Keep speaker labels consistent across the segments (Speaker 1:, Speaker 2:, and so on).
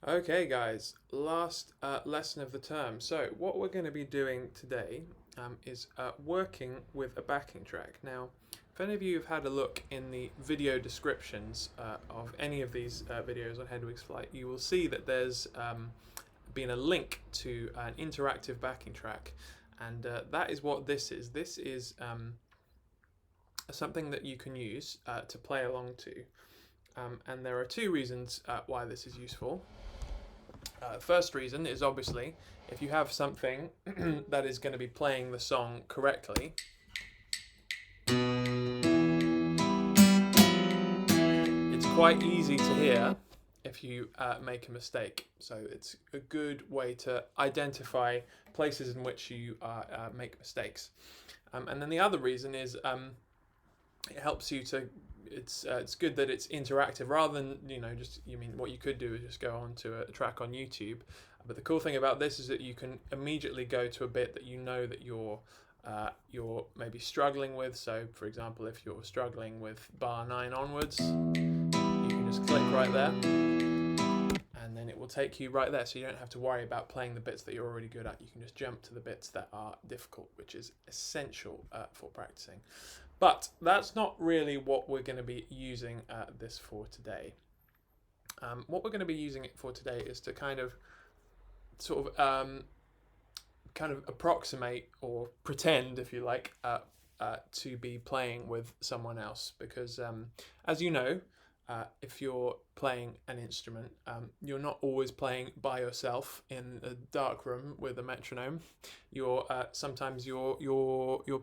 Speaker 1: Okay, guys, last lesson of the term. So, what we're going to be doing today is working with a backing track. Now, if any of you have had a look in the video descriptions of any of these videos on Hedwig's Flight, you will see that there's been a link to an interactive backing track, and that is what this is. This is something that you can use to play along to. And there are two reasons why this is useful. First reason is obviously if you have something that is going to be playing the song correctly, it's quite easy to hear if you make a mistake. So it's a good way to identify places in which you make mistakes. And then the other reason is it helps you to. It's good that it's interactive rather than just what you could do is just go on to a track on YouTube. But the cool thing about this is that you can immediately go to a bit that you know that you're maybe struggling with. So for example, if you're struggling with bar 9 onwards, you can just click right there and then it will take you right there, so you don't have to worry about playing the bits that you're already good at. You can just jump to the bits that are difficult, which is essential for practicing. But that's not really what we're going to be using this for today. What we're going to be using it for today is to kind of approximate or pretend, if you like, to be playing with someone else. Because as you know, if you're playing an instrument, you're not always playing by yourself in a dark room with a metronome. Sometimes you're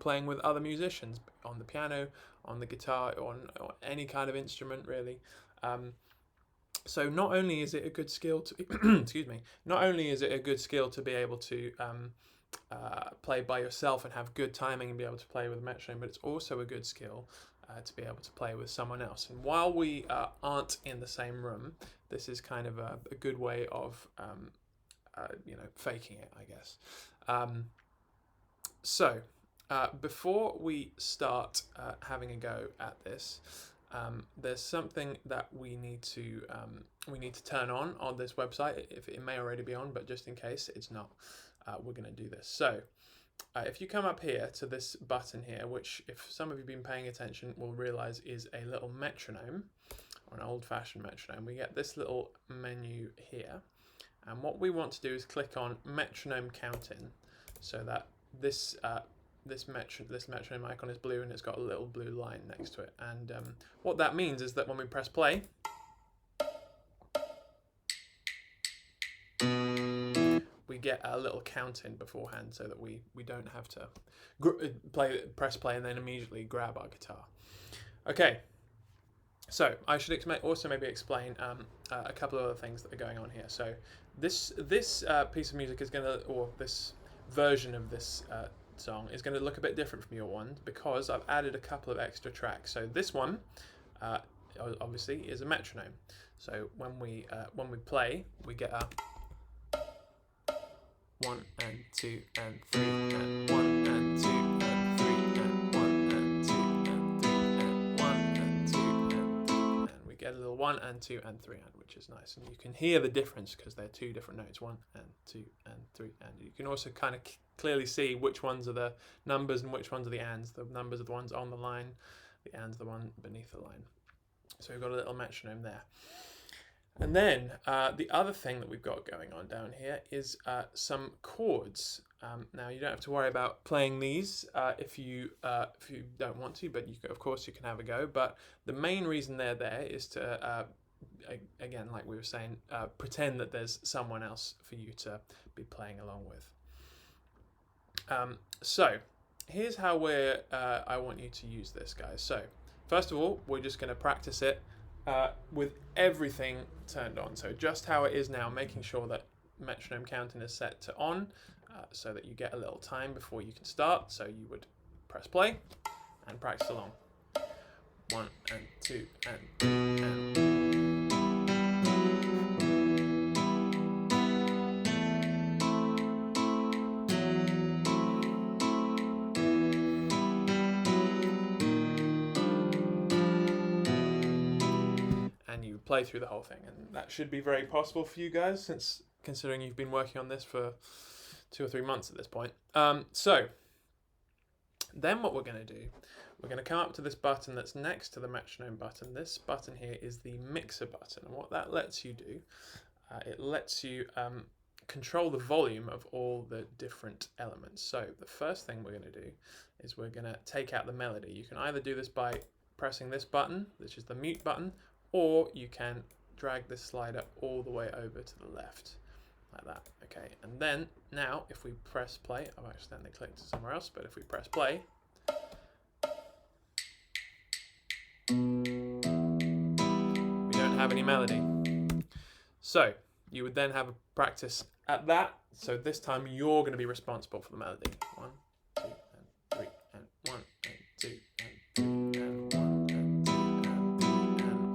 Speaker 1: playing with other musicians on the piano, on the guitar, on any kind of instrument really. So not only is it a good skill to excuse me, not only is it a good skill to be able to play by yourself and have good timing and be able to play with a metronome, but it's also a good skill to be able to play with someone else. And while we aren't in the same room, this is kind of a good way of faking it, I guess. So before we start having a go at this, there's something that we need to turn on this website. If it may already be on, but just in case it's not, we're going to do this. So if you come up here to this button here, which if some of you have been paying attention will realize is a little metronome, or an old-fashioned metronome, we get this little menu here, and what we want to do is click on metronome counting, so that this metronome icon is blue and it's got a little blue line next to it. And what that means is that when we press play, we get a little count in beforehand, so that we don't have to press play and then immediately grab our guitar. Okay, so I should also maybe explain a couple of other things that are going on here. So this piece of music is this version of this song is going to look a bit different from your one, because I've added a couple of extra tracks. So this one obviously is a metronome. So when we play, we get a 1 and 2 and 3 and 1 and 2 and 3 and 1 and 2 and 3 and 1 and 2 and 3, and we get a little 1 and 2 and 3 and, which is nice. And you can hear the difference because they're two different notes, 1 and 2 and 3, and you can also kind of clearly see which ones are the numbers and which ones are the ands. The numbers are the ones on the line, the ands are the one beneath the line. So we've got a little metronome there. And then the other thing that we've got going on down here is some chords. Now you don't have to worry about playing these if you don't want to, but of course you can have a go. But the main reason they're there is to again, like we were saying, pretend that there's someone else for you to be playing along with. So here's how I want you to use this, guys. So first of all, we're just going to practice it with everything turned on. So just how it is now, making sure that metronome counting is set to on, so that you get a little time before you can start. So you would press play and practice along. 1 and 2 and 3 and... play through the whole thing, and that should be very possible for you guys, since considering you've been working on this for 2 or 3 months at this point. So then what we're going to do, we're going to come up to this button that's next to the metronome button. This button here is the mixer button, and what that lets you do, it lets you control the volume of all the different elements. So the first thing we're going to do is we're going to take out the melody. You can either do this by pressing this button, which is the mute button, or you can drag this slider all the way over to the left, like that. Okay, and then now if we press play, I've accidentally clicked somewhere else, but if we press play, we don't have any melody. So you would then have a practice at that. So this time you're going to be responsible for the melody. 1, 2, and 3, and 1, and 2, and 3, and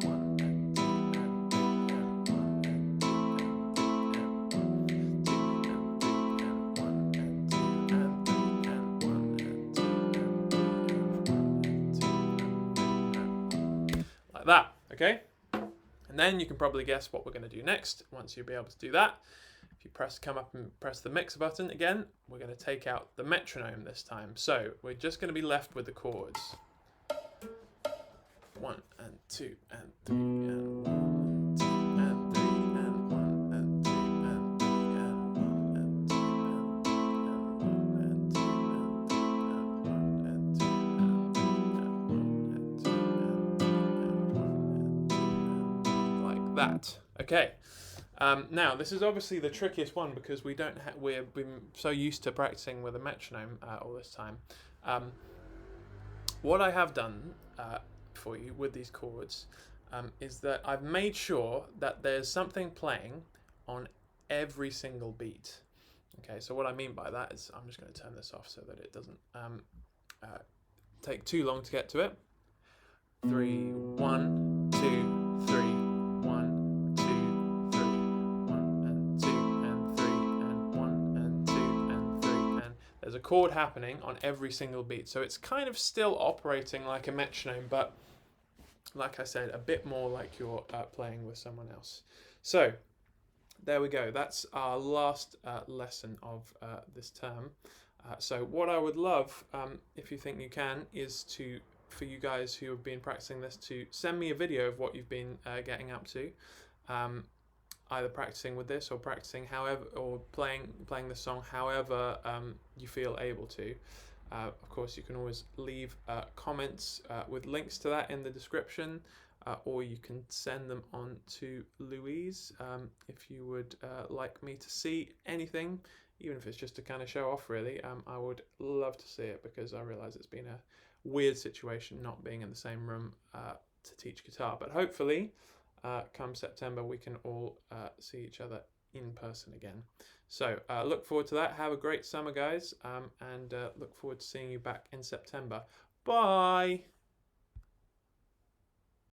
Speaker 1: 1, and 2, and 3, and 1, and 2, and 1, like that. Okay. And then you can probably guess what we're going to do next. Once you'll be able to do that, if you come up and press the mixer button again, we're going to take out the metronome this time. So we're just going to be left with the chords. 1 and 2 and 3 and 1, 2 and 3 and 1 and 2 and 3 and 1 and 2 and 3 and 1 and 2 and 3 and 1 and 2 and 3 and 1 and 2 and 3 and 1 and 2 and like that. Okay. Now this is obviously the trickiest one because we've been so used to practicing with a metronome all this time. What I have done for you with these chords is that I've made sure that there's something playing on every single beat. Okay, so what I mean by that is I'm just going to turn this off so that it doesn't take too long to get to it. 3, 1, 2, 3, 1, 2, 3, 1 and 2 and 3 and 1 and 2 and 3 and there's a chord happening on every single beat. So it's kind of still operating like a metronome, but like I said, a bit more like you're playing with someone else. So there we go. That's our last lesson of this term. So what I would love, if you think you can, is for you guys who have been practicing this to send me a video of what you've been getting up to, either practicing with this or practicing however, or playing the song however you feel able to. Of course, you can always leave comments with links to that in the description, or you can send them on to Louise if you would like me to see anything, even if it's just to kind of show off really. I would love to see it because I realise it's been a weird situation not being in the same room to teach guitar, but hopefully come September we can all see each other in person again. So look forward to that. Have a great summer, guys, and look forward to seeing you back in September. Bye!